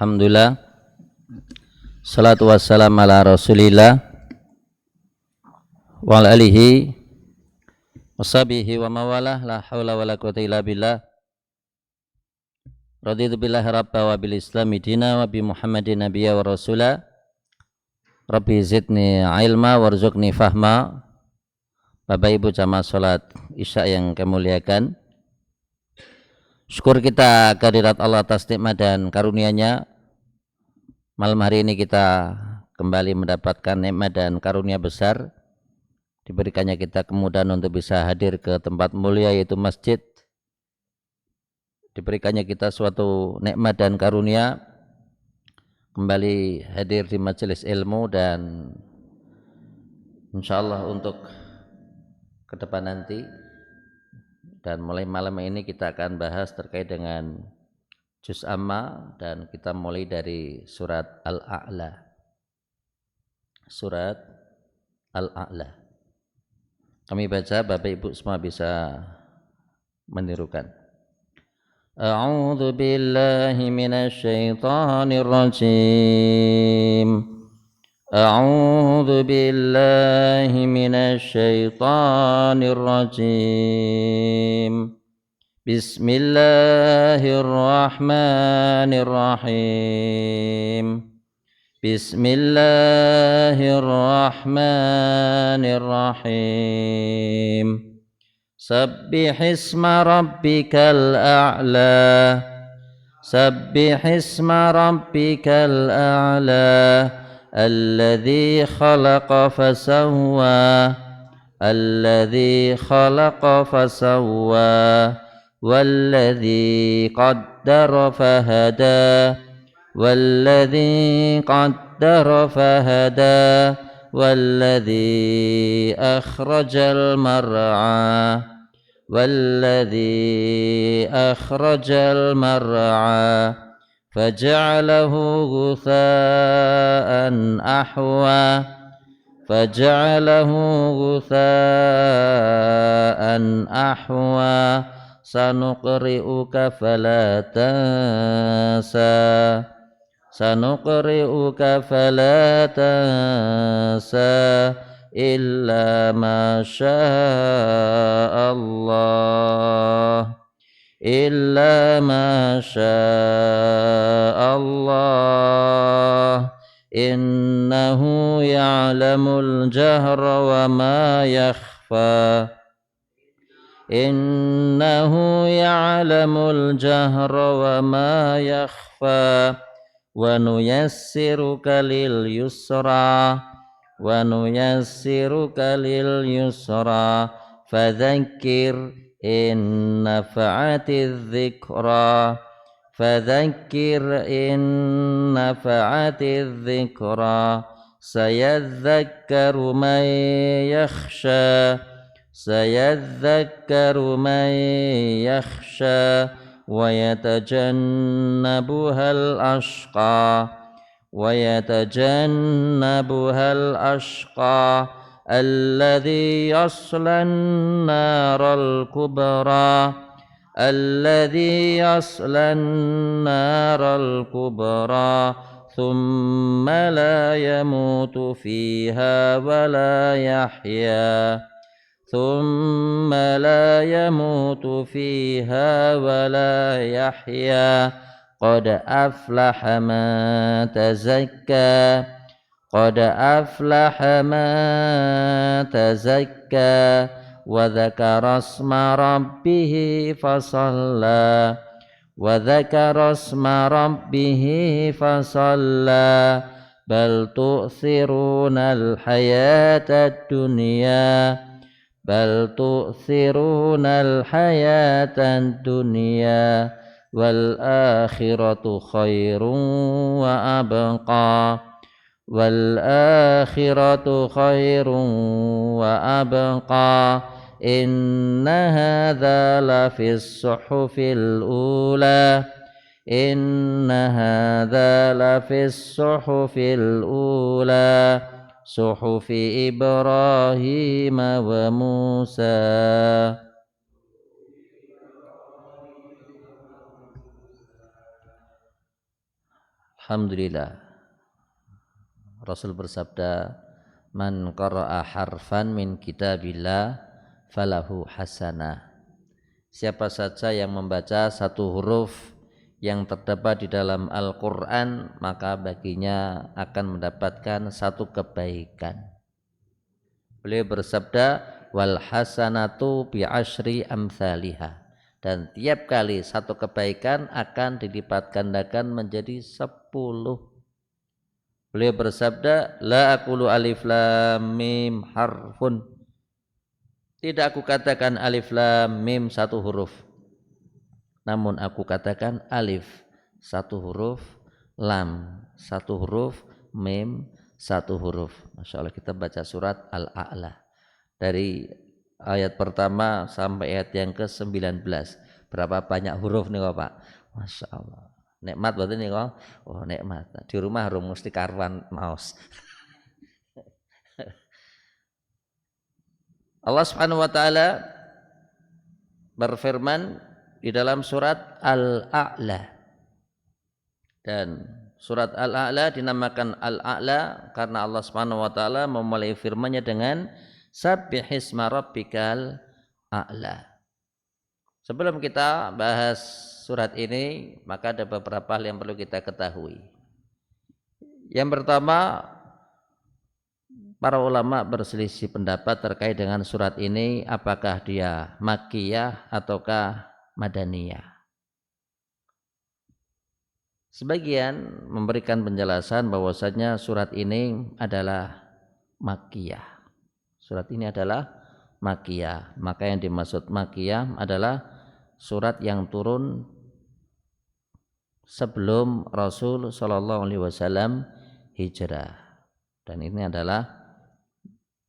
Alhamdulillah. Salatu wassalam ala Rasulillah wa ala alihi washabihi wa mawalah la haula wala quwwata illa billah. Raditu billahi rabba wa bil islami dina wa bi Muhammadin nabiyya wa rasula. Rabbi zidni ilma warzuqni fahma. Bapak Ibu jamaah salat Isya yang kami muliakan, syukur kita kehadirat Allah atas nikmat dan karunia-Nya. Malam hari ini kita kembali mendapatkan nikmat dan karunia besar, diberikannya kita kemudahan untuk bisa hadir ke tempat mulia yaitu masjid. Diberikannya kita suatu nikmat dan karunia kembali hadir di majelis ilmu, dan insyaallah untuk ke depan nanti dan mulai malam ini kita akan bahas terkait dengan juz amma, dan kita mulai dari surat Al-A'la. Surat Al-A'la. Kami baca, Bapak Ibu semua bisa menirukan. A'udzu billahi minasy syaithanir rajim. A'udzu billahi minasy syaithanir rajim. Bismillahirrahmanirrahim. Bismillahirrahmanirrahim. Sabbihisma rabbikal a'la. Sabbihisma rabbikal a'la. Alladzi khalaqa fasawwa. Alladzi khalaqa fasawwa. Walladzi qaddara fahada. Walladzi qaddara fahada. Walladzi akhrajal mar'a. Walladzi akhrajal mar'a faja'alahu ghutha'an ahwa. Faja'alahu ghutha'an ahwa. Sanuqri'uka fala tansa. Sanuqri'uka fala tansa illa ma sya'allah. Illa ma sya'allah. Innahu ya'lamul jahra wa ma yakhfa. Innahu ya'lamul jahra wa ma yakhfa. Wa nuyassiruka lil yusra. Wa nuyassiruka lil yusra. Fadzakkir in nafa'atiz dzikra. Fadzakkir in nafa'atiz dzikra. Sayadzakkaru man yakhsha. Sayadzakkaru man yakhsha. Wa yatajannabuhal ashqa. Wa yatajannabuhal ashqa. Alladzi yaslan naral kubra. Alladzi yaslan naral kubra. Thumma la yamutu fiha wa la yahya. Thumma la yamutu fiha wa la yahya. Qad aflaha man tazakka. Qad aflaha man tazakka. Wa dzakara asma rabbih fasalla. Wa dzakara asma rabbih fasalla. Bal tu'thirunal hayatad dunya. Bal tu'thirunal hayatad dunya. Wal akhiratu khairun wa abqa. Wal akhiratu khairun wa abqa. Inna hadza la fis suhufil ula. Inna hadza la fis suhufil ula. Suhufi Ibrahim wa Musa. Alhamdulillah. Rasul bersabda, "Man qara'a harfan min kitabillah falahu hasanah." Siapa saja yang membaca satu huruf yang terdapat di dalam Al-Qur'an, maka baginya akan mendapatkan satu kebaikan. Beliau bersabda, "Wal hasanatu bi asyri amsalihha." Dan tiap kali satu kebaikan akan dilipat gandakan menjadi 10. Beliau bersabda, "La aqulu alif lam mim harfun." Tidak aku katakan alif lam mim satu huruf, namun aku katakan alif satu huruf, lam satu huruf, mim satu huruf. Masya Allah, kita baca surat Al-A'la dari ayat pertama sampai ayat yang ke-19. Berapa banyak huruf nih Pak? Masya Allah. Nikmat berarti nih kok. Oh nikmat. Di rumah harus mesti karuan maos. Allah Subhanahu wa taala berfirman di dalam surat Al-A'la. Dan surat Al-A'la dinamakan Al-A'la karena Allah Subhanahu wa taala memulai firman-Nya dengan Sabbihisma rabbikal a'la. Sebelum kita bahas surat ini, maka ada beberapa hal yang perlu kita ketahui. Yang pertama, para ulama berselisih pendapat terkait dengan surat ini, apakah dia Makkiyah ataukah Madaniyah. Sebagian memberikan penjelasan bahwasanya surat ini adalah Makkiyah. Surat ini adalah Makkiyah. Maka yang dimaksud Makkiyah adalah surat yang turun sebelum Rasul Shallallahu Alaihi Wasallam hijrah. Dan ini adalah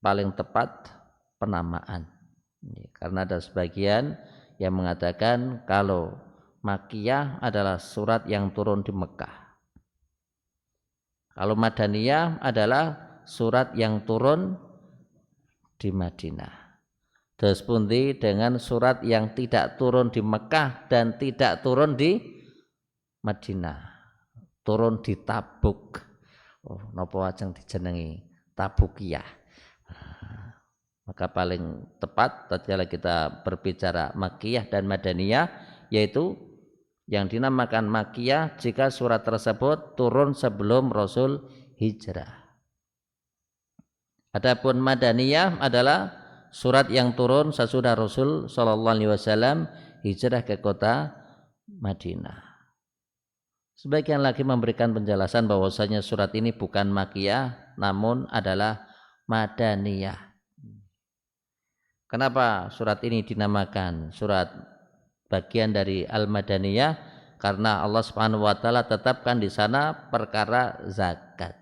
paling tepat penamaan, karena ada sebagian yang mengatakan kalau Makkiyah adalah surat yang turun di Mekah, kalau Madaniyah adalah surat yang turun di Madinah. Terus pundi dengan surat yang tidak turun di Mekah dan tidak turun di Madinah, turun di Tabuk. Oh, napa ajeng dijenengi Tabukiyah. Maka paling tepat tatkala kita berbicara Makkiyah dan Madaniyah, yaitu yang dinamakan Makkiyah jika surat tersebut turun sebelum Rasul hijrah. Adapun Madaniyah adalah surat yang turun sesudah Rasul Shallallahu Alaihi Wasallam hijrah ke kota Madinah. Sebagian lagi memberikan penjelasan bahwasanya surat ini bukan Makkiyah namun adalah Madaniyah. Kenapa surat ini dinamakan surat bagian dari Al-Madaniyah? Karena Allah Subhanahu wa taala tetapkan di sana perkara zakat.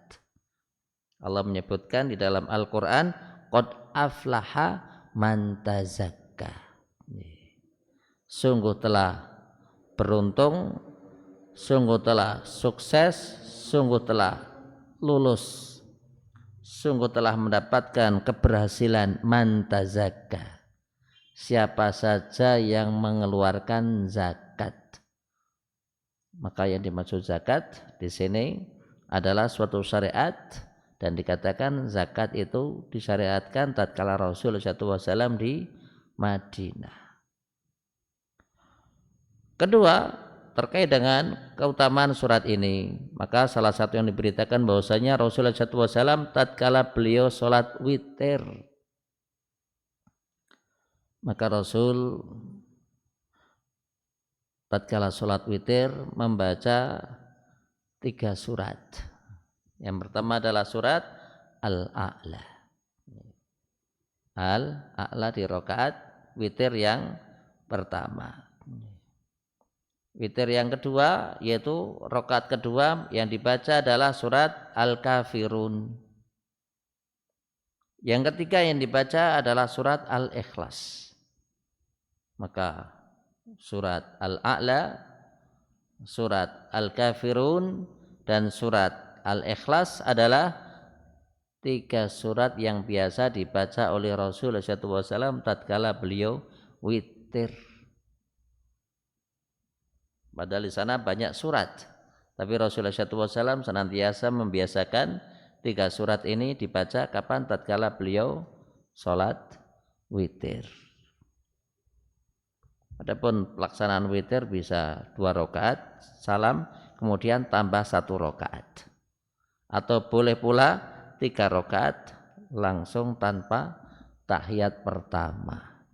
Allah menyebutkan di dalam Al-Qur'an, qad aflaha man tazakka. Sungguh telah beruntung, sungguh telah sukses, sungguh telah lulus, sungguh telah mendapatkan keberhasilan man tazakka, siapa saja yang mengeluarkan zakat. Maka yang dimaksud zakat di sini adalah suatu syariat, dan dikatakan zakat itu disyariatkan tatkala Rasul SAW di Madinah. Kedua, terkait dengan keutamaan surat ini, maka salah satu yang diberitakan bahwasanya Rasulullah SAW tatkala beliau sholat witir, maka Rasul tatkala sholat witir membaca 3 surat. Yang pertama adalah surat Al-A'la. Al-A'la di rakaat witir yang pertama. Witir yang kedua, yaitu rakaat kedua yang dibaca adalah surat Al-Kafirun. Yang ketiga yang dibaca adalah surat Al-Ikhlas. Maka surat Al-A'la, surat Al-Kafirun, dan surat Al-Ikhlas adalah 3 surat yang biasa dibaca oleh Rasulullah SAW tatkala beliau witir. Padahal di sana banyak surat, Tapi Rasulullah SAW senantiasa membiasakan 3 surat ini dibaca kapan? Tatkala beliau sholat witir. Adapun pelaksanaan witir bisa 2 rakaat salam, kemudian tambah 1 rakaat. Atau boleh pula 3 rakaat langsung tanpa tahiyat pertama.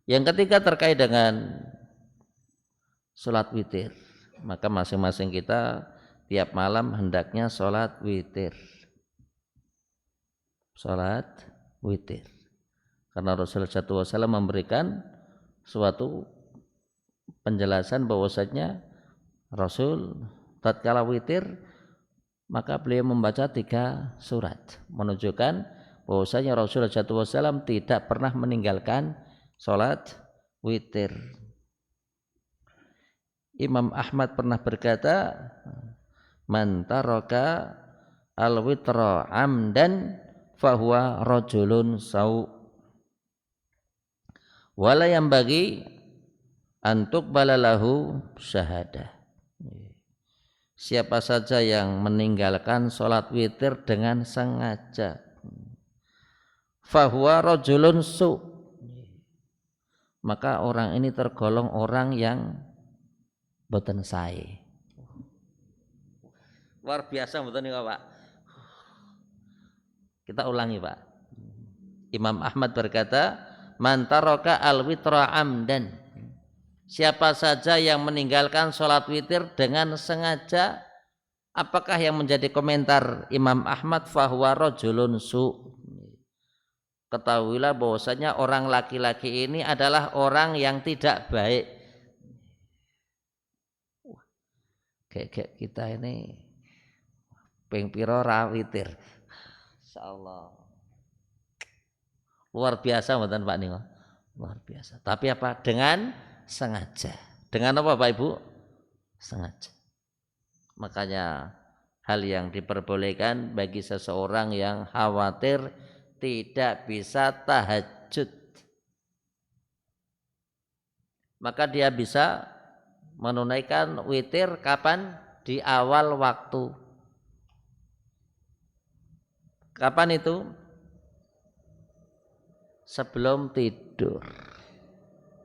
Yang ketiga terkait dengan sholat witir, maka masing-masing kita tiap malam hendaknya sholat witir. Sholat witir. Karena Rasulullah SAW memberikan suatu penjelasan bahwasanya Rasul tatkala witir maka beliau membaca 3 surat, menunjukkan bahwasanya Rasulullah SAW tidak pernah meninggalkan sholat witir. Imam Ahmad pernah berkata, man taraka al-witra amdan fahuwa rajulun sau' wala yanbaghi an tuqbala lahu syahadah. Siapa saja yang meninggalkan sholat witir dengan sengaja, fahuwa rajulun su', maka orang ini tergolong orang yang boten sae. Luar biasa betul nih Pak. Kita ulangi Pak. Imam Ahmad berkata, man taraka al-witra amdan. Siapa saja yang meninggalkan sholat witir dengan sengaja, apakah yang menjadi komentar Imam Ahmad? Fahuwa rajulun su'. Ketahuilah bahwasanya orang laki-laki ini adalah orang yang tidak baik. Kayak kita ini ping piro ra witir. Insyaallah. Luar biasa mboten Pak Niko. Luar biasa. Tapi apa? Dengan sengaja. Dengan apa Pak Ibu? Sengaja. Makanya hal yang diperbolehkan bagi seseorang yang khawatir tidak bisa tahajud, maka dia bisa menunaikan witir kapan? Di awal waktu. Kapan itu? Sebelum tidur.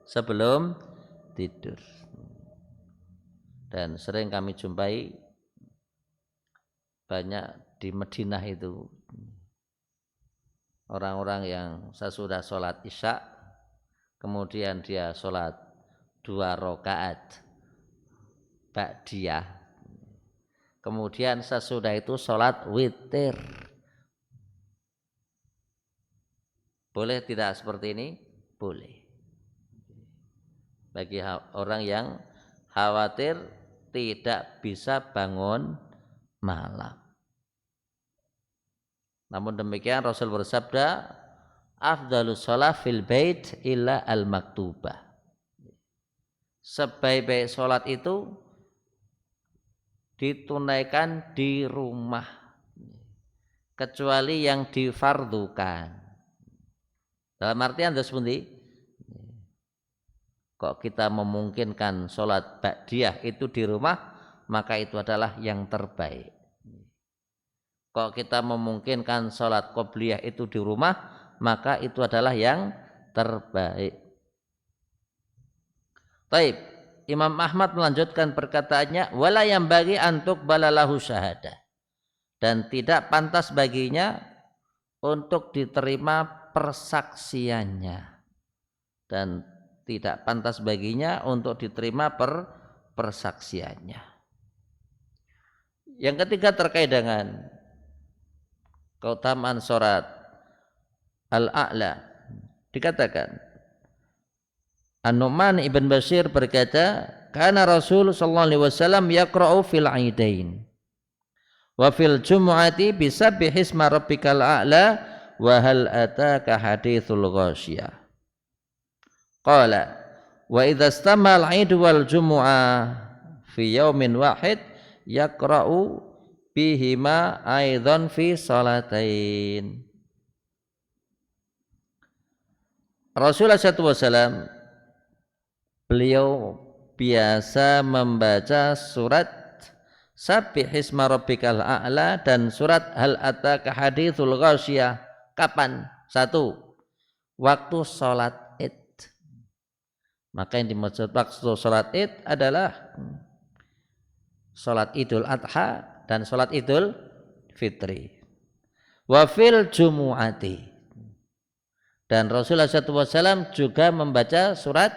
Sebelum tidur. Dan sering kami jumpai banyak di Madinah itu orang-orang yang sesudah sholat isya kemudian dia sholat 2 rakaat ba'diyah, kemudian sesudah itu sholat witir. Boleh tidak seperti ini? Boleh. Bagi orang yang khawatir tidak bisa bangun malam. Namun demikian Rasul bersabda, afdalus shalah fil bait illa al maktubah. Sebaik-baik sholat itu ditunaikan di rumah, kecuali yang difardukan. Dalam artian seperti kok kita memungkinkan sholat ba'diyah itu di rumah, maka itu adalah yang terbaik. Kok kita memungkinkan sholat qobliyah itu di rumah, maka itu adalah yang terbaik. Taib, Imam Ahmad melanjutkan perkataannya, wala yang bagi antuk balalahu syahadah, dan tidak pantas baginya untuk diterima persaksiannya, dan tidak pantas baginya untuk diterima persaksiannya. Yang ketiga terkait dengan keutamaan surat Al-A'la, dikatakan An-Nu'man ibn Bashir berkata, kana Rasul sallallahu alaihi wasallam yaqra'u fil 'aidain wa fil jumu'ati bisabbihisma rabbikal a'la wa hal ataka hadithul ghasyiyah. Qala wa idza istamal 'id wal jumu'ah fi yaumin wahid yaqra'u bihima aidan fi salatain. Rasulullah SAW beliau biasa membaca surat Sabbihisma rabbikal a'la dan surat Hal ataka haditsul ghasyiyah. Kapan? 1. Waktu sholat Id. Maka yang dimaksud waktu sholat Id adalah sholat Idul Adha dan sholat Idul Fitri. Wa fil jumu'ati. Dan Rasulullah SAW juga membaca surat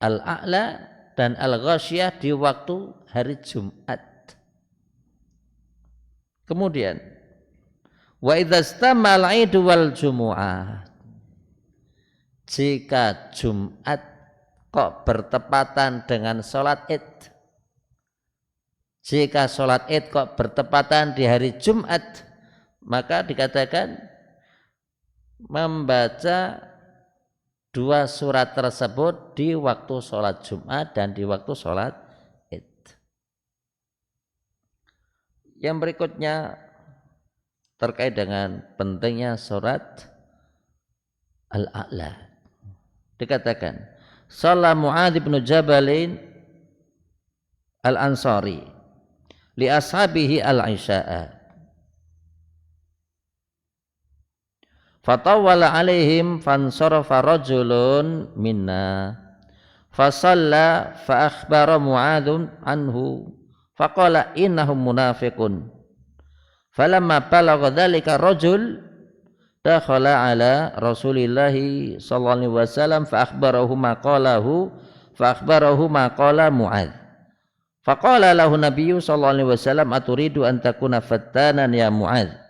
Al-A'la dan Al-Ghasyiyah di waktu hari Jumat. Kemudian wa idza istamal 'idu wal jumu'ah, jika Jumat kok bertepatan dengan sholat Id, jika sholat Id kok bertepatan di hari Jumat, maka dikatakan membaca 2 surat tersebut di waktu sholat Jumat dan di waktu sholat Id. Yang berikutnya terkait dengan pentingnya surat Al-A'la. Dikatakan shalla Mu'adz bin Jabalin Al-Ansari li ashabihi al-isya'a fatawala alaihim fansarafa rajulun minna fasalla fa akhbara Mu'adzun anhu faqala innahum munafiqun falamma balagha dzalika rajul dakhala ala Rasulillahi sallallahu alaihi wasallam fa akhbarahu ma qala Mu'adz faqala lahu nabiyyu sallallahu alaihi wasallam aturidu an takuna fattanan ya Mu'adz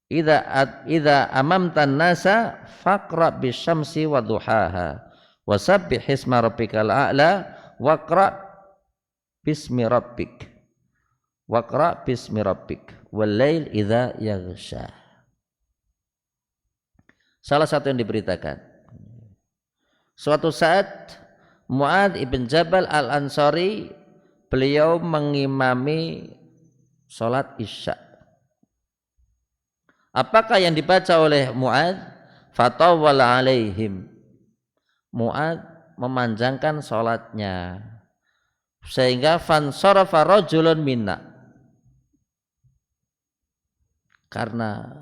Idza amamtan nasa faqra bisyamsi wa duhaha wa sabbih isma rabbikal a'la waqra bismi rabbik wal lail idza yaghsha. Salah satu yang diberitakan, suatu saat Mu'adz ibn Jabal Al-Ansari beliau mengimami salat Isya. Apakah yang dibaca oleh Mu'adz? Fatawwala alaihim. Mu'adz memanjangkan salatnya sehingga fansarafa rajulun minna, karena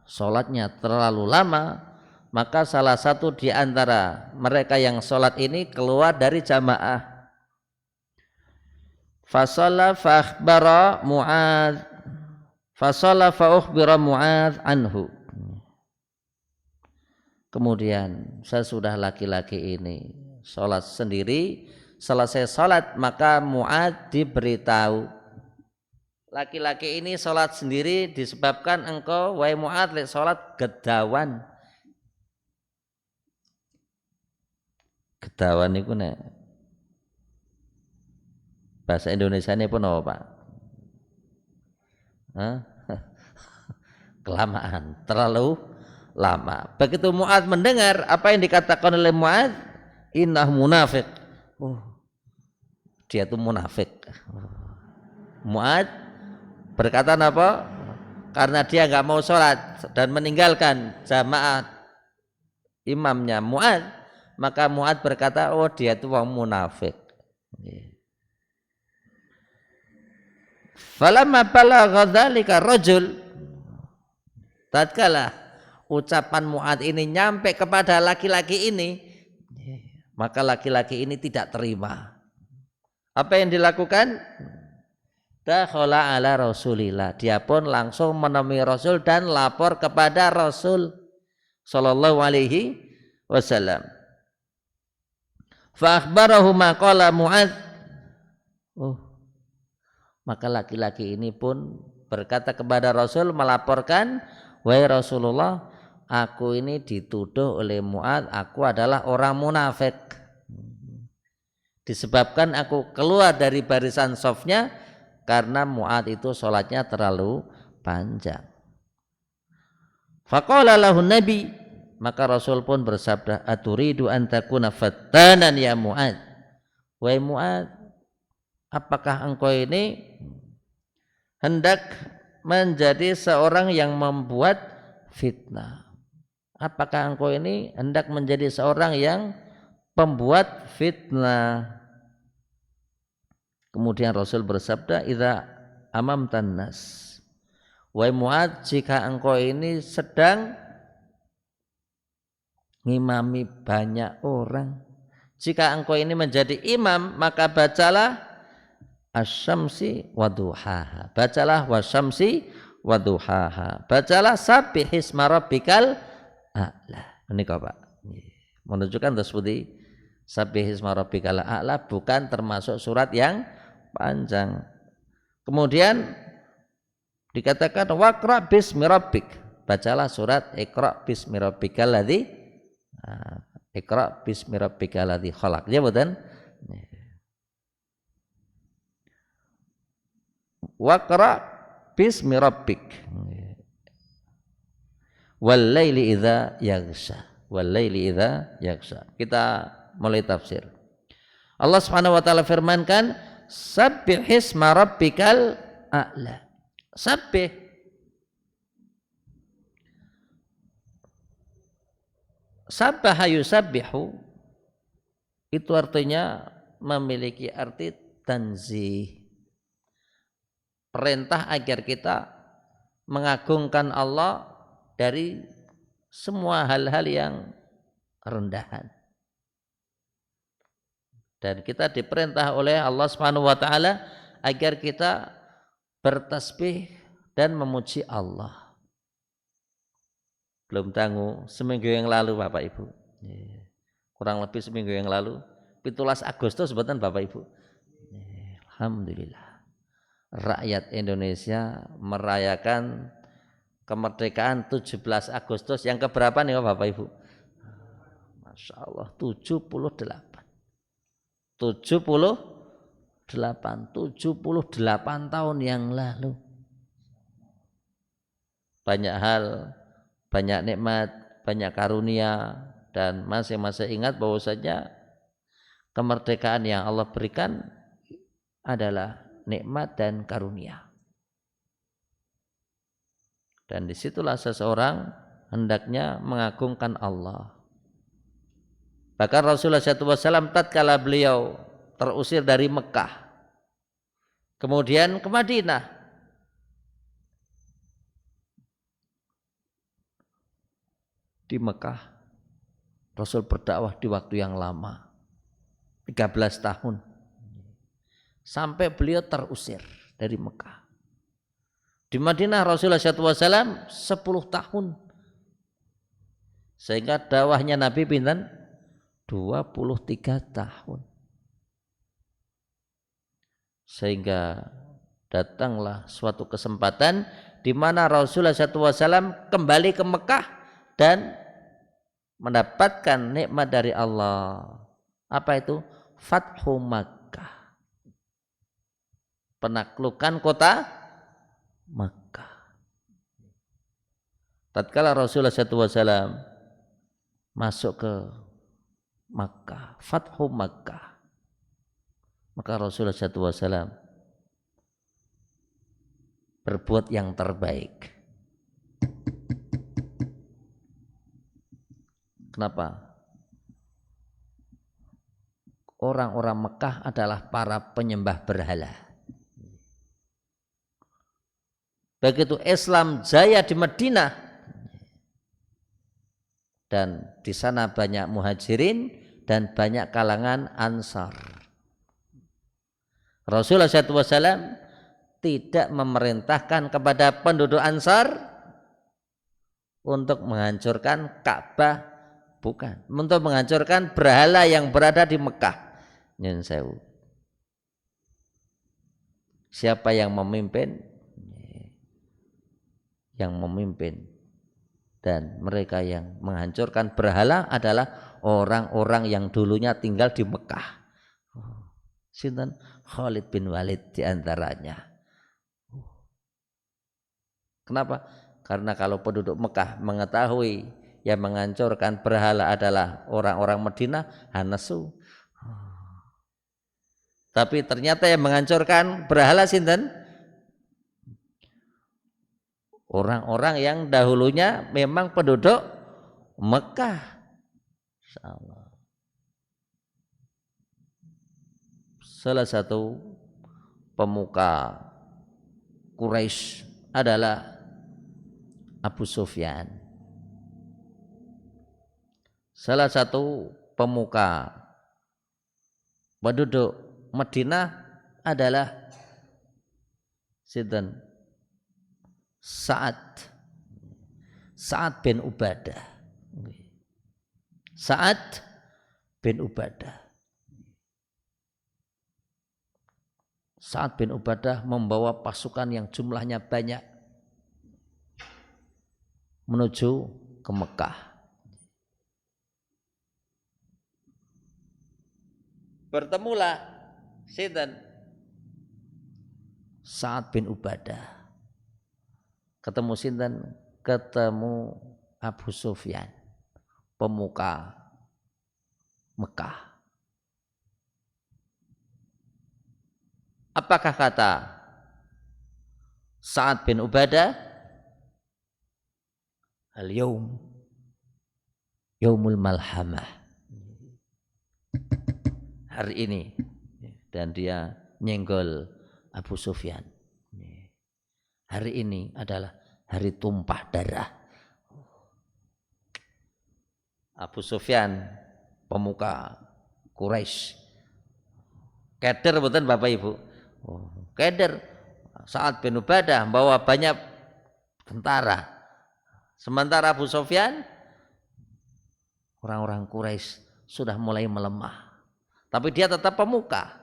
salatnya terlalu lama, maka salah satu di antara mereka yang salat ini keluar dari jamaah. Fasalla fa akhbara Mu'adz fasalla fa ukhbira Mu'adz anhu. Kemudian sesudah laki-laki ini salat sendiri, selesai salat maka Mu'adz diberitahu, laki-laki ini salat sendiri disebabkan engkau wahai Mu'adz lek salat gedawan. Gedawan niku nek bahasa Indonesia ini pun apa Pak? Kelamaan, terlalu lama. Begitu Mu'adz mendengar apa yang dikatakan oleh Mu'adz, innah munafiq. Dia itu munafik. Mu'adz berkata apa? Karena dia enggak mau sholat dan meninggalkan jamaah imamnya Mu'adz, maka Mu'adz berkata, oh dia itu orang munafik. Falamma balagha dzalika rajul, tatkala ucapan Mu'adz ini nyampe kepada laki-laki ini, maka laki-laki ini tidak terima. Apa yang dilakukan? Dakhala ala Rasulillah, dia pun langsung menemui Rasul dan lapor kepada Rasul sallallahu alaihi wasallam. Fa akhbarahu ma qala Mu'adz. Maka laki-laki ini pun berkata kepada Rasul, melaporkan, wahai Rasulullah, aku ini dituduh oleh Mu'adz, aku adalah orang munafik. Disebabkan aku keluar dari barisan safnya karena Mu'adz itu sholatnya terlalu panjang. Faqala lahu Nabi, maka Rasul pun bersabda, aturidu an takuna fattanan ya Mu'adz. Wahai Mu'adz, apakah engkau ini hendak menjadi seorang yang membuat fitnah? Apakah engkau ini hendak menjadi seorang yang pembuat fitnah. Kemudian Rasul bersabda, idza amamtan nas, wahai Mu'adz, jika engkau ini sedang ngimami banyak orang, jika engkau ini menjadi imam, maka bacalah asy-syamsi waduhaha, bacalah wasyamsi waduhaha, bacalah sabbihisma rabbikal a'la. Menika Pak, menunjukkan tersebut sabbihisma rabbikal a'la bukan termasuk surat yang panjang. Kemudian dikatakan waqra bismi rabbik, bacalah surat Iqra bismi rabbikal ladzi Iqra bismi rabbikal ladzi khalaq. Ya betul? Waqra bismi rabbik wal laili idza yaghsha, wal laili idza yaghsha. Kita mulai tafsir. Allah Subhanahu wa taala firmankan, sabbihisma rabbikal a'la. Sabbih, sabbaha yusabbihu, itu artinya memiliki arti tanzih, perintah agar kita mengagungkan Allah dari semua hal-hal yang rendahan. Dan kita diperintah oleh Allah Subhanahu wa taala agar kita bertasbih dan memuji Allah. Belum tangguh seminggu yang lalu Bapak Ibu, kurang lebih seminggu yang lalu, 17 Agustus betul Bapak Ibu. Alhamdulillah, rakyat Indonesia merayakan kemerdekaan 17 Agustus yang keberapa nih Bapak Ibu? Masya Allah, 78 tahun yang lalu. Banyak hal, banyak nikmat, banyak karunia, dan masing-masing ingat bahwasanya kemerdekaan yang Allah berikan adalah nikmat dan karunia. Dan disitulah seseorang hendaknya mengagungkan Allah. Bahkan Rasulullah SAW tatkala beliau terusir dari Mekah, kemudian ke Madinah, di Mekah Rasul berdakwah di waktu yang lama, 13 tahun, sampai beliau terusir dari Mekah. Di Madinah Rasulullah SAW 10 tahun, sehingga dakwahnya Nabi pinten 23 tahun. Sehingga datanglah suatu kesempatan di mana Rasulullah SAW kembali ke Mekah dan mendapatkan nikmat dari Allah. Apa itu? Fathu Makkah, penaklukan kota Makkah. Tatkala Rasulullah SAW masuk ke Makkah, Fathu Makkah, maka Rasulullah SAW berbuat yang terbaik. Kenapa? Orang-orang Mekah adalah para penyembah berhala. Begitu Islam jaya di Madinah, dan di sana banyak muhajirin dan banyak kalangan ansar, Rasulullah SAW tidak memerintahkan kepada penduduk ansar untuk menghancurkan Ka'bah, bukan, untuk menghancurkan berhala yang berada di Mekah. Nyun sewu. Siapa yang memimpin? Yang memimpin dan mereka yang menghancurkan berhala adalah orang-orang yang dulunya tinggal di Mekah. Sinten? Khalid bin Walid diantaranya. Kenapa? Karena kalau penduduk Mekah mengetahui yang menghancurkan berhala adalah orang-orang Madinah, hanesu. Tapi ternyata yang menghancurkan berhala sinten? Orang-orang yang dahulunya memang penduduk Mekah. Insyaallah. salah satu pemuka Quraisy adalah Abu Sufyan. Salah satu pemuka penduduk Madinah adalah Sinten? Sa'ad bin Ubadah. Sa'ad bin Ubadah. Sa'ad bin Ubadah membawa pasukan yang jumlahnya banyak menuju ke Mekah. Bertemulah sinten? Sa'ad bin Ubadah. Ketemu sinten? Ketemu Abu Sufyan, pemuka Mekah. Apakah kata Sa'ad bin Ubadah? Al-yaum yaumul malhamah. Hari ini, dan dia nyenggol Abu Sufyan. Hari ini adalah hari tumpah darah. Abu Sufyan, pemuka Quraisy. Keder betul Bapak Ibu. Keder. Sa'ad bin Ubadah bawa banyak tentara. Sementara Abu Sufyan, orang-orang Quraisy sudah mulai melemah. Tapi dia tetap pemuka.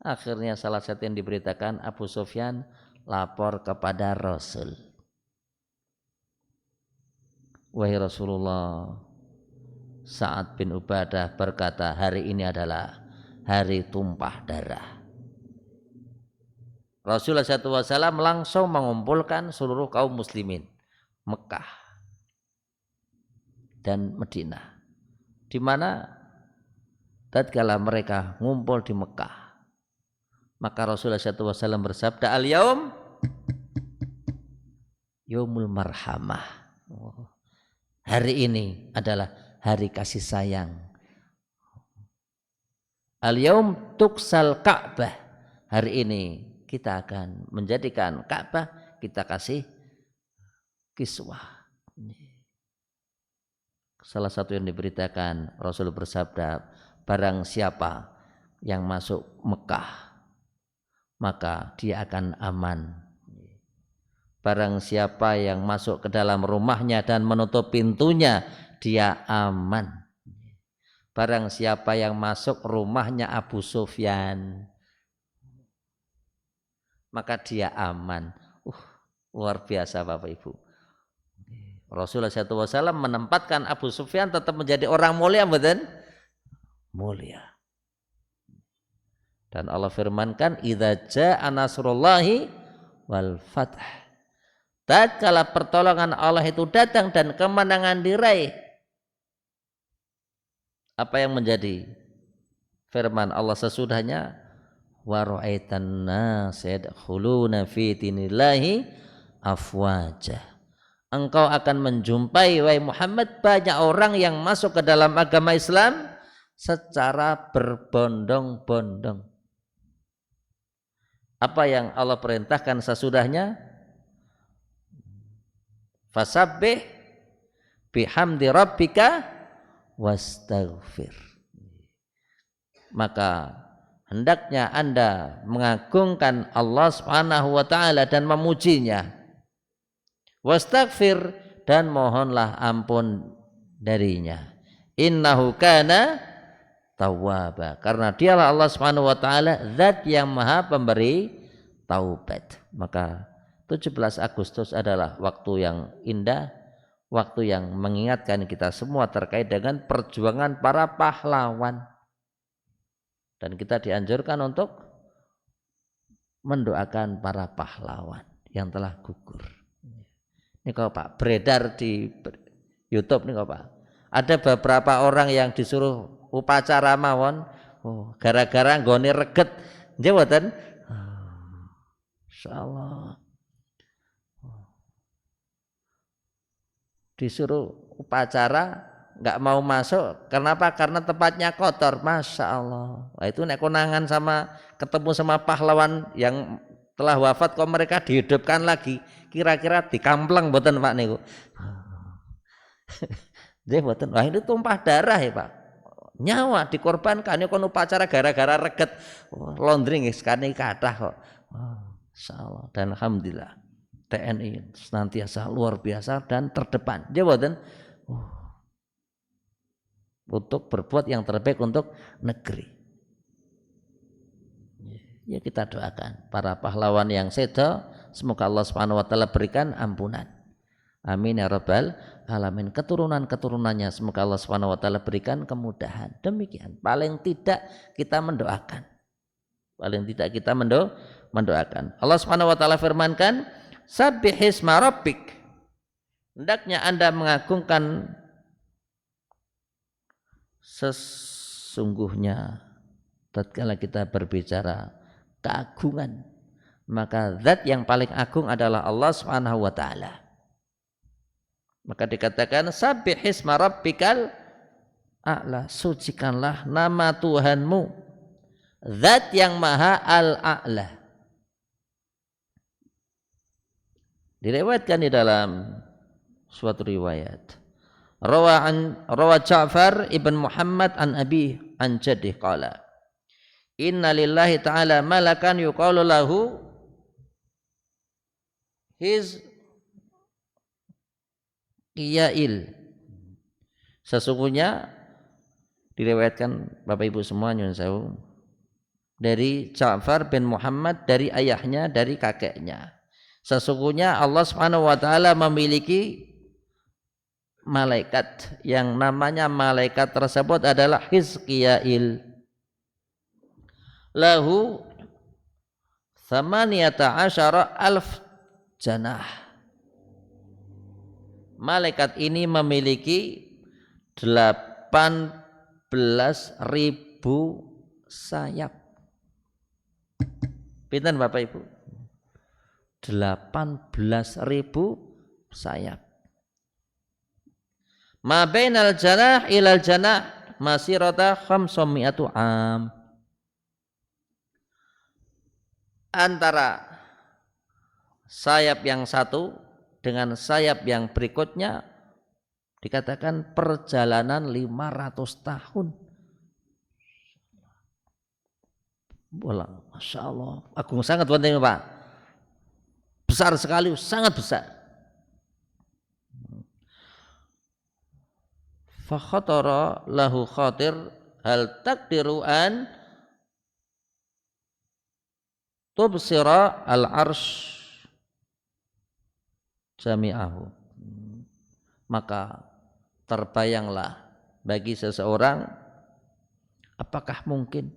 Akhirnya salah satu yang diberitakan, Abu Sufyan lapor kepada Rasul. Wahai Rasulullah, Sa'ad bin Ubadah berkata hari ini adalah hari tumpah darah. Rasulullah SAW langsung mengumpulkan seluruh kaum muslimin Mekah dan Madinah, di mana tatkala mereka ngumpul di Mekah, maka Rasulullah SAW bersabda, al-yaum yaumul marhamah. Hari ini adalah hari kasih sayang. Al-yaum tuksal Ka'bah. Hari ini kita akan menjadikan Ka'bah, kita kasih kiswah. Salah satu yang diberitakan, Rasul bersabda, barang siapa yang masuk Mekah maka dia akan aman. Barang siapa yang masuk ke dalam rumahnya dan menutup pintunya, dia aman. Barang siapa yang masuk rumahnya Abu Sufyan, maka dia aman. Luar biasa Bapak Ibu. Rasulullah SAW menempatkan Abu Sufyan tetap menjadi orang mulia, betul? Mulia. Dan Allah firmankan, idza jaa nasrullahi wal fath. Tatkala pertolongan Allah itu datang dan kemenangan diraih. Apa yang menjadi firman Allah sesudahnya? Wa ra'aitan nas yadkhuluna fi dinillahi afwaja. Engkau akan menjumpai wahai Muhammad banyak orang yang masuk ke dalam agama Islam secara berbondong-bondong. Apa yang Allah perintahkan sesudahnya? Fasabbih bihamdi rabbika wastaghfir. Maka hendaknya Anda mengagungkan Allah Subhanahu wa taala dan memujinya. Wastaghfir, dan mohonlah ampun darinya. Innahu kana tawwaba, karena dialah Allah Subhanahu wa taala zat yang maha pemberi taubat. Maka 17 Agustus adalah waktu yang indah, waktu yang mengingatkan kita semua terkait dengan perjuangan para pahlawan, dan kita dianjurkan untuk mendoakan para pahlawan yang telah gugur. Ini kok Pak beredar di YouTube nih kok Pak, ada beberapa orang yang disuruh upacara mawon, gara-gara nggone reget, nggih mboten? Insyaallah. Disuruh upacara nggak mau masuk. Kenapa? Karena tempatnya kotor. Masya Allah. Nah, itu nek konangan sama ketemu sama pahlawan yang telah wafat kok mereka dihidupkan lagi. Kira-kira dikampleng mboten Pak niku. Nggih mboten. Wah ini tumpah darah ya Pak. Nyawa dikorbankan ya kon upacara gara-gara reget. Laundry nggih sekane kathah kok. Masyaallah dan alhamdulillah. TNI senantiasa luar biasa dan terdepan. Nggih mboten. Untuk berbuat yang terbaik untuk negeri. Ya kita doakan para pahlawan yang sedo, semoga Allah Subhanahu wa taala berikan ampunan. Amin ya rabbal alamin. Keturunan-keturunannya semoga Allah Subhanahu wa taala berikan kemudahan. Demikian. Paling tidak kita mendoakan. Paling tidak kita mendoakan. Allah Subhanahu wa taala firmankan, "Sabbihisma rabbik." Hendaknya Anda mengagungkan sesungguhnya tatkala kita berbicara keagungan, maka zat yang paling agung adalah Allah Subhanahu wa taala. Maka dikatakan sabbihisma rabbikal a'la, sucikanlah nama Tuhanmu zat yang maha al-a'la. Diriwayatkan di dalam suatu riwayat Rawa Ja'far ibn Muhammad an Abi an Jaddih qala inna lillahi ta'ala malakan yuqalu lahu Hizqiyail. Sesungguhnya diriwayatkan Bapak Ibu semua nyuwun sewu dari Ja'far bin Muhammad dari ayahnya dari kakeknya. Sesungguhnya Allah Subhanahu wa taala memiliki malaikat yang namanya malaikat tersebut adalah Hizqiyail. Lahu 18,000 janah. Malaikat ini memiliki 18.000 sayap. Pinten Bapak Ibu? 18.000 sayap. Ma bainal janah ilal janah masirata 500 am. Antara sayap yang satu dengan sayap yang berikutnya dikatakan perjalanan 500 tahun. Bola, Masya Allah, agung sangat penting Pak. Besar sekali, sangat besar. Fa khatara lahu khatir hal takdiru an tubsira al-arsh jami'ahu. Maka terbayanglah bagi seseorang, apakah mungkin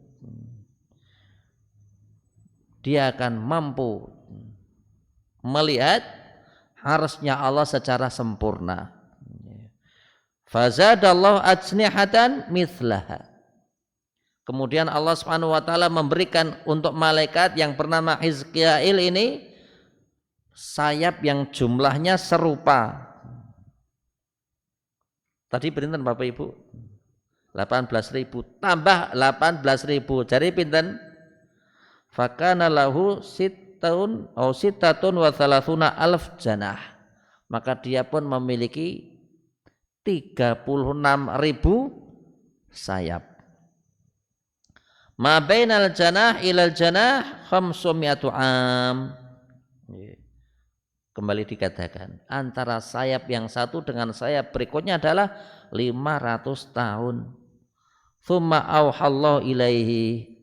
dia akan mampu melihat arsy-Nya Allah secara sempurna. Fazadallahu ajnihatan mithlaha. Kemudian Allah Subhanahu wa taala memberikan untuk malaikat yang bernama Hizqiyail ini sayap yang jumlahnya serupa. Tadi pinten Bapak Ibu? 18.000 tambah 18.000. Jadi pinten? Fakana lahu sittun wa thalathuna alf janah. Maka dia pun memiliki 36.000 sayap. Ma bainal janah ilal janah 500 am. Kembali dikatakan antara sayap yang satu dengan sayap berikutnya adalah 500 tahun. Tsumma auhallahu ilaihi.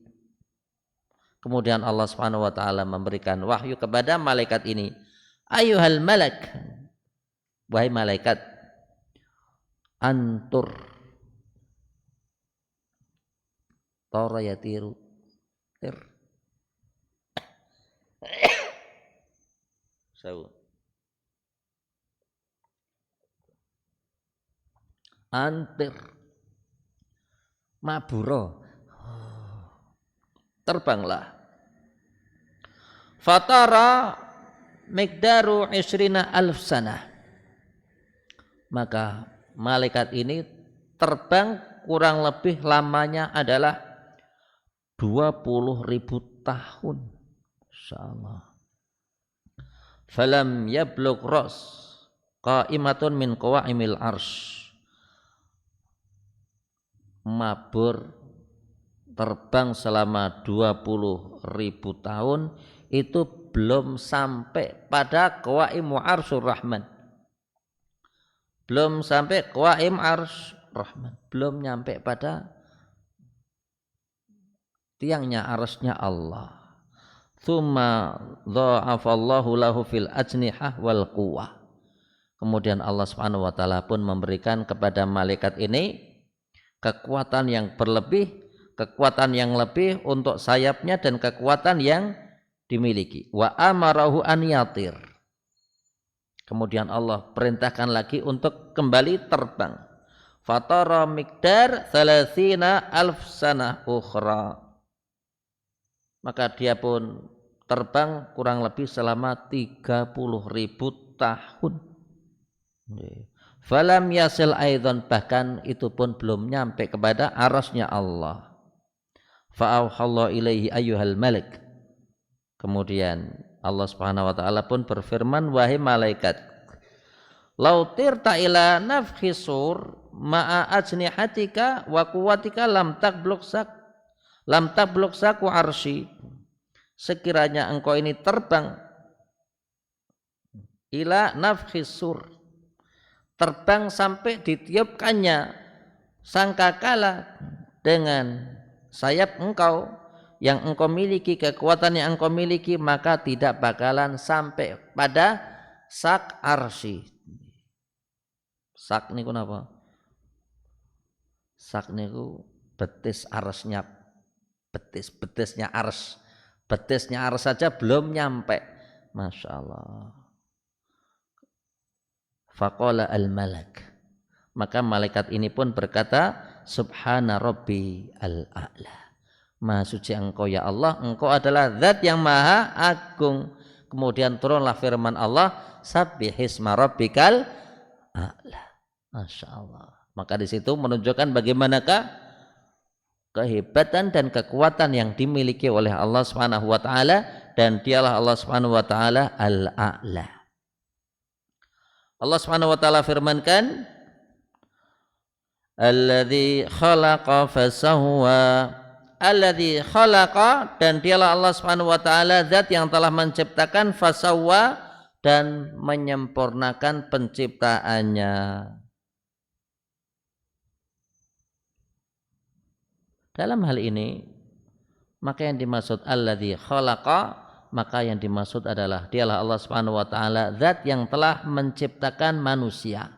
Kemudian Allah Subhanahu wa taala memberikan wahyu kepada malaikat ini. Ayyuhal malak, wahai malaikat, antur tora yatiru tir antir maburo, terbanglah. Fatara miqdaru 20.000 sanah. Maka malaikat ini terbang kurang lebih lamanya adalah 20.000 tahun. Insyaallah. Falam yablugh ras qa'imatun min qawaimil arsy. Mabur terbang selama 20.000 tahun itu belum sampai pada qawaimu arsyur rahman, belum sampai qawaim arsyur rahman, belum nyampe pada tiangnya arsy-nya Allah. Tsumma dha'afallahu lahu fil ajnihah wal quwwah. Kemudian Allah Subhanahu wa taala pun memberikan kepada malaikat ini kekuatan yang berlebih, kekuatan yang lebih untuk sayapnya dan kekuatan yang dimiliki. Wa amarahu an yatir. Kemudian Allah perintahkan lagi untuk kembali terbang. Fatara miqdar 30.000 sanah ukhra. Maka dia pun terbang kurang lebih selama 30.000 tahun. Falam yasil aidan, bahkan itu pun belum nyampe kepada arasnya Allah. Fa'auhallahu ilaihi ayyuhal malik. Kemudian Allah Subhanahu wa taala pun berfirman, wahai malaikat, lautir ila nafhi sur ma'a ajnihatika wa quwwatika lam tablugh sak wa arsy. Sekiranya engkau ini terbang ila nafhi sur, terbang sampai ditiupkannya sangkakala dengan sayap engkau yang engkau miliki, kekuatan yang engkau miliki, maka tidak bakalan sampai pada sak arsy. Sak niku napa? Sak niku betis arsnya, betisnya ars. Betisnya ars saja belum nyampe. Masya Allah. Faqala al-malak, maka malaikat ini pun berkata, subhana rabbi al-a'la, maha suci engkau ya Allah, engkau adalah zat yang maha agung. Kemudian turunlah firman Allah, sabbihisma rabbikal a'la. Masya Allah. Maka di situ menunjukkan bagaimanakah kehebatan dan kekuatan yang dimiliki oleh Allah Subhanahu wa taala, dan dialah Allah Subhanahu wa taala al-a'la. Allah Subhanahu wa taala firmankan, alladzi khalaqa fasawwa, alladzi khalaqa, dan dialah Allah Subhanahu wa taala zat yang telah menciptakan, fasawwa, dan menyempurnakan penciptaannya. Dalam hal ini maka yang dimaksud alladzi khalaqa, maka yang dimaksud adalah dialah Allah Subhanahu wa taala zat yang telah menciptakan manusia.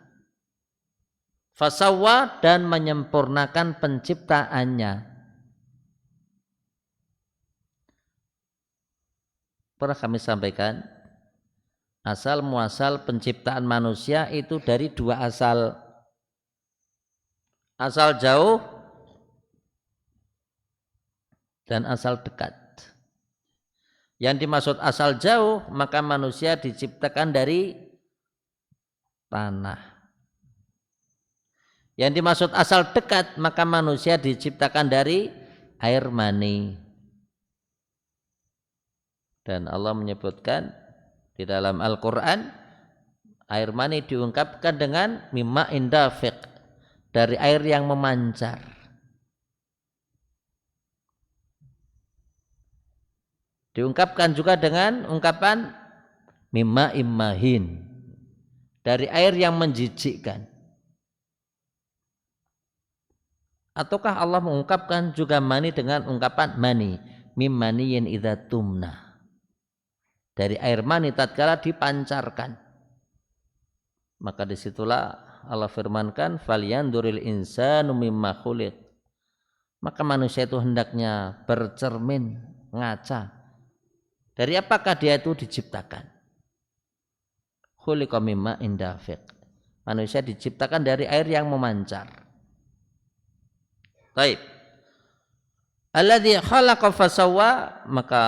Fasawwa, dan menyempurnakan penciptaannya. Pernah kami sampaikan, asal muasal penciptaan manusia itu dari dua asal. Asal jauh dan asal dekat. Yang dimaksud asal jauh, maka manusia diciptakan dari tanah. Yang dimaksud asal dekat, maka manusia diciptakan dari air mani. Dan Allah menyebutkan di dalam Al-Quran, air mani diungkapkan dengan mimma indafiq, dari air yang memancar. Diungkapkan juga dengan ungkapan mimma immahin, dari air yang menjijikkan. Ataukah Allah mengungkapkan juga mani dengan ungkapan mani, mimmaniyin idza tumna, dari air mani tatkala dipancarkan. Maka disitulah Allah firmankan, falyanduril insanu mimma khuliq, maka manusia itu hendaknya bercermin, ngaca, dari apakah dia itu diciptakan. Khuliqa mimma indafiq, manusia diciptakan dari air yang memancar. Baik. Alladzi khalaqa fasawwa, maka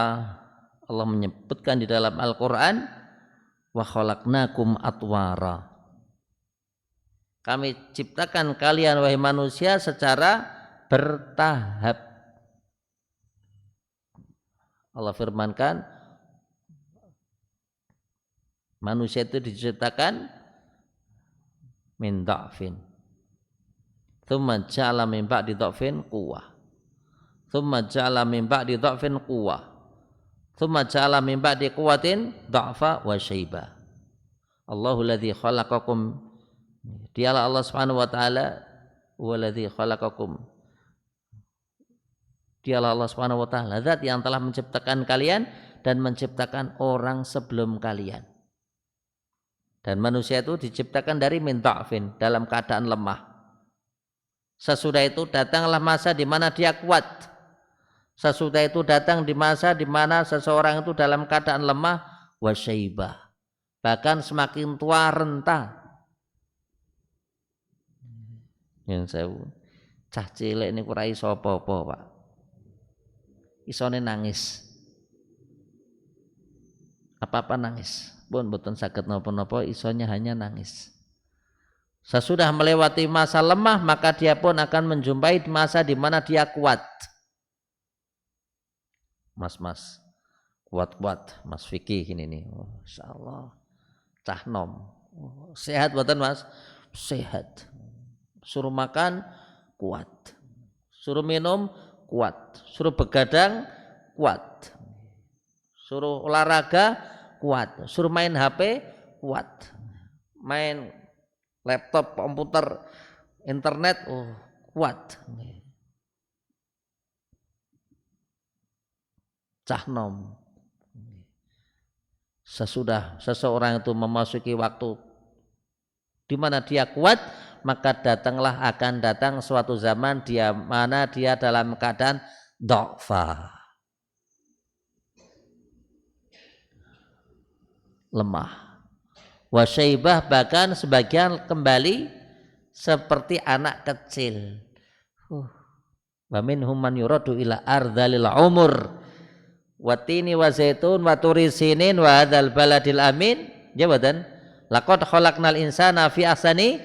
Allah menyebutkan di dalam Al-Qur'an, wa khalaqnakum atwara, Kami ciptakan kalian wahai manusia secara bertahap. Allah firmankan manusia itu diciptakan min dha'fin. Tsumma ja'ala min ba'di dha'fin quwwah. Tsumma ja'ala min ba'di dha'fin quwwah. Tsumma ja'ala min ba'di quwwatin dha'fa wa syaiba. Allahul ladzi khalaqakum. Dialah Allah Subhanahu wa taala huwaladzi khalaqakum. Dialah Allah Subhanahu wa taala zat yang telah menciptakan kalian dan menciptakan orang sebelum kalian. Dan manusia itu diciptakan dari min dha'fin, dalam keadaan lemah. Sesudah itu datanglah masa di mana dia kuat. Sesudah itu datang di masa di mana seseorang itu dalam keadaan lemah wa syaibah. Bahkan semakin tua renta. Yang saya cah cilik ini ora iso apa-apa, Pak. Isone nangis. Apa-apa nangis. Pun mboten saged napa-napa, isonya hanya nangis. Sesudah melewati masa lemah, maka dia pun akan menjumpai masa di mana dia kuat. Mas kuat-kuat, Mas Fikih ini nih. Oh, insyaallah. Cah nom. Oh, sehat mboten, Mas? Sehat. Suruh makan kuat. Suruh minum kuat. Suruh begadang kuat. Suruh olahraga kuat, suruh main HP kuat, main laptop, komputer, internet kuat. Cah nom. Sesudah seseorang itu memasuki waktu di mana dia kuat, maka akan datang suatu zaman dia mana dia dalam keadaan dha'fa, lemah. Wasyaibah, bahkan sebagian kembali seperti anak kecil. Wa minhum man yuradu ila ardhalil umur watini wa zaitun wa turi sinin wa hadzal baladil amin. Jawatan laqad khalaqnal insana fi ahsani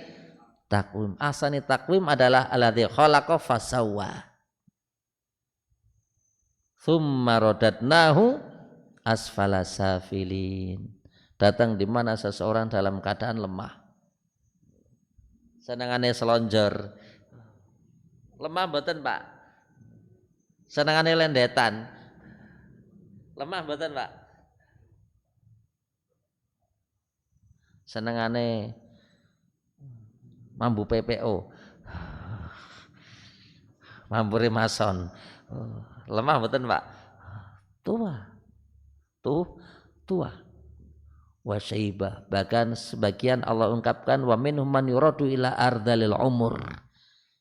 taqwim. Ahsani taqwim adalah alladzi khalaqa fasawwa. Tsumma radadnahu asfala safilin. Datang di mana seseorang dalam keadaan lemah. Senengane selonjor. Lemah mboten, Pak? Senengane lendetan. Lemah mboten, Pak? Senengane mambu PPO. Mambu Rimason. Lemah mboten, Pak? Tua. Wasyaibah, bahkan sebagian Allah ungkapkan wa minhum man yuradu ila ardhalil umur.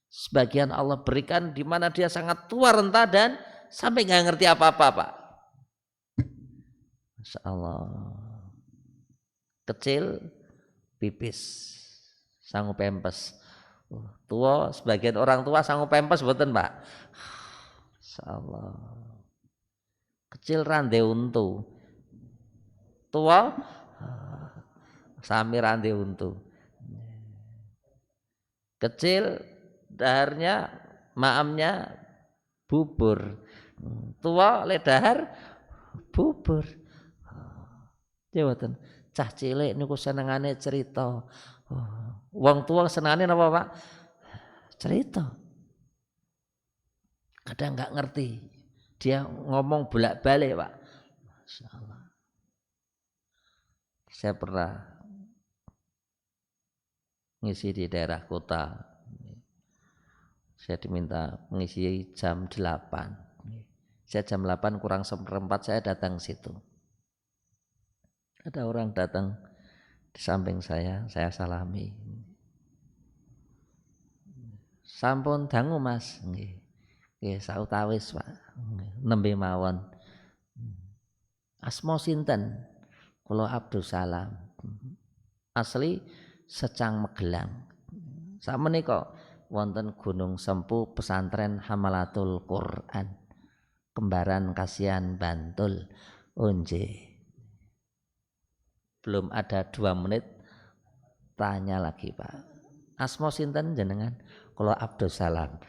Sebagian Allah berikan di mana dia sangat tua renta dan sampai nggak ngerti apa-apa, Pak. Masya Allah. Kecil, pipis, sanggup pempes. Tua, sebagian orang tua sanggup pempes betul, Pak. Masya Allah. Kecil rande untu. Tua sami rande untu. Kecil daharnya maamnya bubur. Tua le dahar bubur. Jawatan cah cilik niku senengane cerita. Wong tua senengane napa, Pak? Cerita. Kadang enggak ngerti. Dia ngomong bolak-balik, Pak. Masyaallah. Saya pernah ngisi di daerah kota. Saya diminta mengisi jam 8. Saya jam 8 kurang seperempat saya datang situ. Ada orang datang di samping saya salami. Sampun dangu, Mas. Nggih, sautawis, Pak. Nembe mawon. Asma sinten? Kula Abdul Salam. Asli Secang Magelang. Sakmenika wonten Gunung Sempu Pesantren Hamalatul Quran. Kembaran Kasihan Bantul. Nggih. Belum ada 2 menit tanya lagi, Pak. Asma sinten jenengan? Kula Abdus Salam.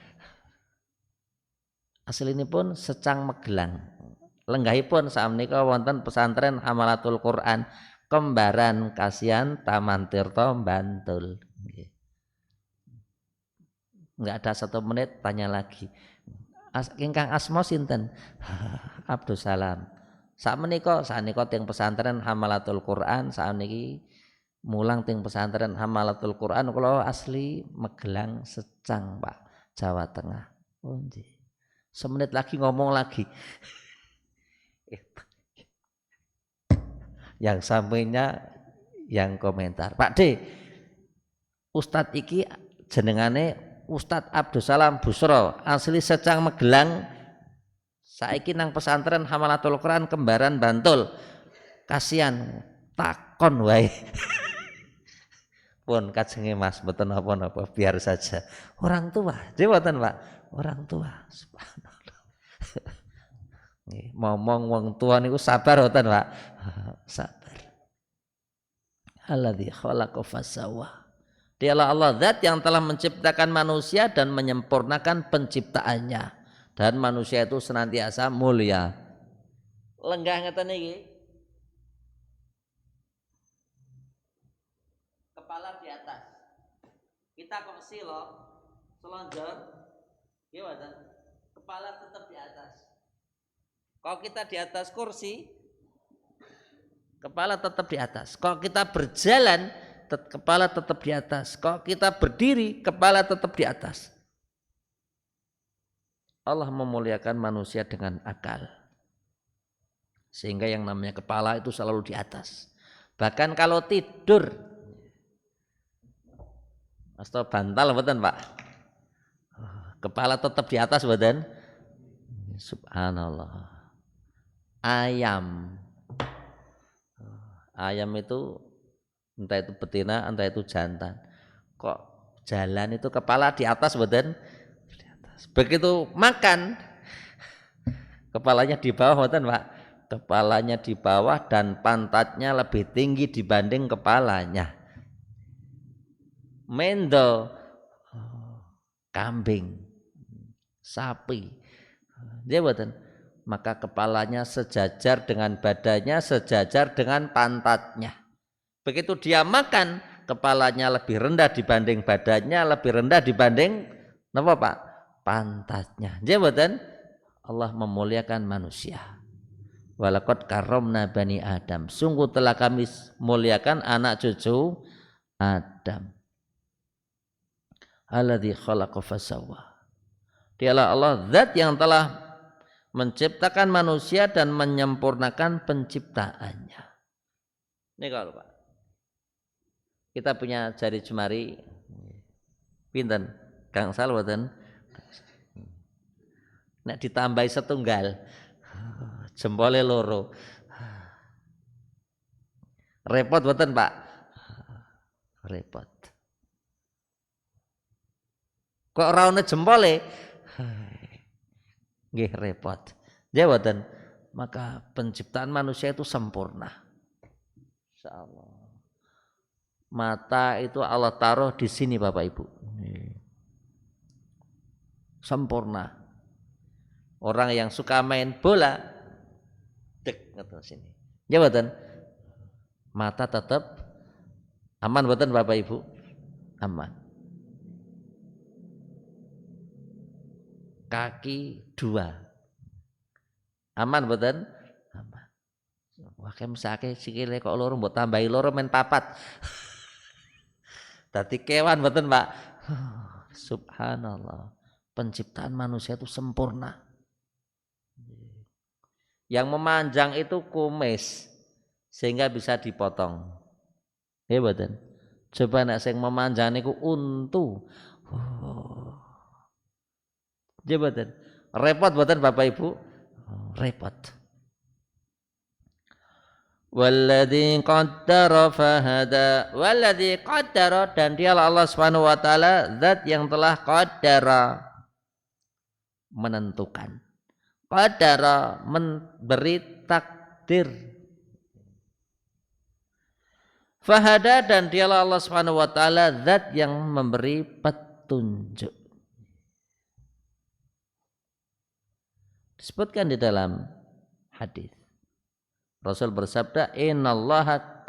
Aslinipun Secang Magelang. Lenggahipun sakmenika wonten pesantren Hamalatul Quran Kembaran Kasihan Taman Tirto Bantul. Enggak ada 1 menit tanya lagi. Ingkang asma sinten? Abdus Salam. Sakmenika teng pesantren Hamalatul Quran sakniki mulang teng pesantren Hamalatul Quran kula asli Magelang Secang, Pak, Jawa Tengah. Oh nggih. Semenit lagi ngomong lagi. Yang sampainya yang komentar. Pak D, Ustadz iki jenengane Ustadz Abdus Salam Busro, asli Secang Magelang. Saiki nang pesantren Hamalatul Quran Kembaran Bantul. Kasihan takon wae. Pun kajenge Mas mboten napa-napa, biar saja. Orang tua, mboten Pak. Orang tua. Subhanallah. Nggih, ngomong wong tua niku sabar mboten Pak. Sabar. Alladzi khalaqa fasawwa. Dialah Allah zat yang telah menciptakan manusia dan menyempurnakan penciptaannya. Dan manusia itu senantiasa mulia. Lenggah ngeten iki. Kepala di atas. Kita kok selonjor, gimana? Kepala tetap di atas. Kalau kita di atas kursi, kepala tetap di atas. Kalau kita berjalan, kepala tetap di atas. Kalau kita berdiri, kepala tetap di atas. Allah memuliakan manusia dengan akal. Sehingga yang namanya kepala itu selalu di atas. Bahkan kalau tidur, atau bantal betul Pak, kepala tetap di atas badan. Subhanallah. Ayam itu entah itu betina, entah itu jantan. Kok jalan itu kepala di atas badan? Di atas. Begitu makan, kepalanya di bawah badan Pak. Kepalanya di bawah dan pantatnya lebih tinggi dibanding kepalanya. Mendo, kambing, sapi, dia badan. Maka kepalanya sejajar dengan badannya, sejajar dengan pantatnya. Begitu dia makan, kepalanya lebih rendah dibanding badannya, lebih rendah dibanding apa Pak? Pantatnya. Jabatan Allah memuliakan manusia. Walaqad karramna bani Adam. Sungguh telah kami muliakan anak cucu Adam. Alladzi khalaqa fasawwa. Dialah Allah zat yang telah menciptakan manusia dan menyempurnakan penciptaannya. Ini kalau Pak, kita punya jari jemari pinten Kang Sal boten, nek ditambahi setunggal jempole loro, repot boten Pak? Repot. Kok ora ono jempole? Nggih repot. Jawatan, maka penciptaan manusia itu sempurna. Insyaallah. Mata itu Allah taruh di sini Bapak Ibu. Sempurna. Orang yang suka main bola dek ke sini. Jawatan, mata tetap aman boten Bapak Ibu? Aman. Kaki 2 aman boten? Aman. Wah mesake sikile kok loro mbok tambahi loro men 4. Dadi kewan boten Pak? Subhanallah. Penciptaan manusia itu sempurna. Yang memanjang itu kumis sehingga bisa dipotong. Ya boten? Coba nek sing memanjang niku untu. Jabatan repot boten Bapak Ibu? Repot. Walladzi qaddara fahada. Walladzi qaddara, dan dialah Allah Subhanahu wa taala zat yang telah qaddara menentukan. Qaddara memberi takdir. Fahada, dan dialah Allah Subhanahu wa taala zat yang memberi petunjuk. Disebutkan di dalam hadis. Rasul bersabda, "Innallaha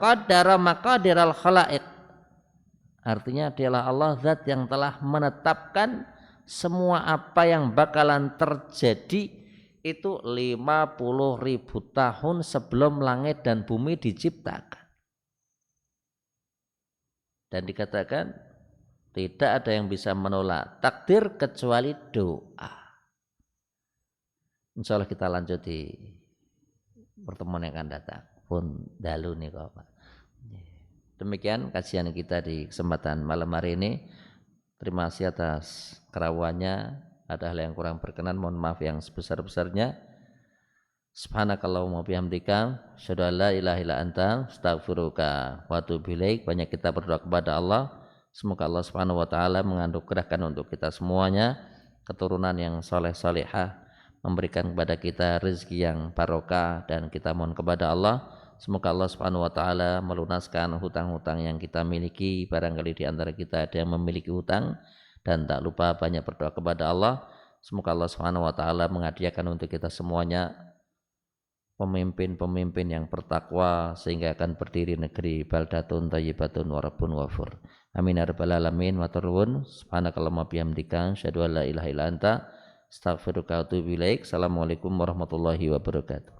qaddara maqadiral khalaiq." Artinya dialah Allah zat yang telah menetapkan semua apa yang bakalan terjadi itu 50.000 tahun sebelum langit dan bumi diciptakan. Dan dikatakan tidak ada yang bisa menolak takdir kecuali doa. Insya Allah kita lanjut di pertemuan yang akan datang. Pun dalu nih kok Pak. Demikian kajian kita di kesempatan malam hari ini. Terima kasih atas kerawannya. Ada hal yang kurang berkenan, mohon maaf yang sebesar-besarnya. Subhanakallahumma bihamdika, asyhadu an la ilaha illa anta, astaghfiruka wa atubu ilaik. Banyak kita berdoa kepada Allah. Semoga Allah Subhanahu wa taala menganugerahkan untuk kita semuanya keturunan yang soleh-solehah, memberikan kepada kita rezeki yang barokah, dan kita mohon kepada Allah semoga Allah Subhanahu wa taala melunaskan hutang-hutang yang kita miliki. Barangkali di antara kita ada yang memiliki hutang, dan tak lupa banyak berdoa kepada Allah semoga Allah Subhanahu wa taala menghadiahkan untuk kita semuanya pemimpin-pemimpin yang bertakwa sehingga akan berdiri negeri baldatun thayyibatun wa rabbun ghafur. Amin ya rabbal alamin. Wa turun subhanakallahumma bihamdika asyhadu an la ilaha illa anta astaghfiruka wa atubu ilaik. Assalamualaikum warahmatullahi wabarakatuh.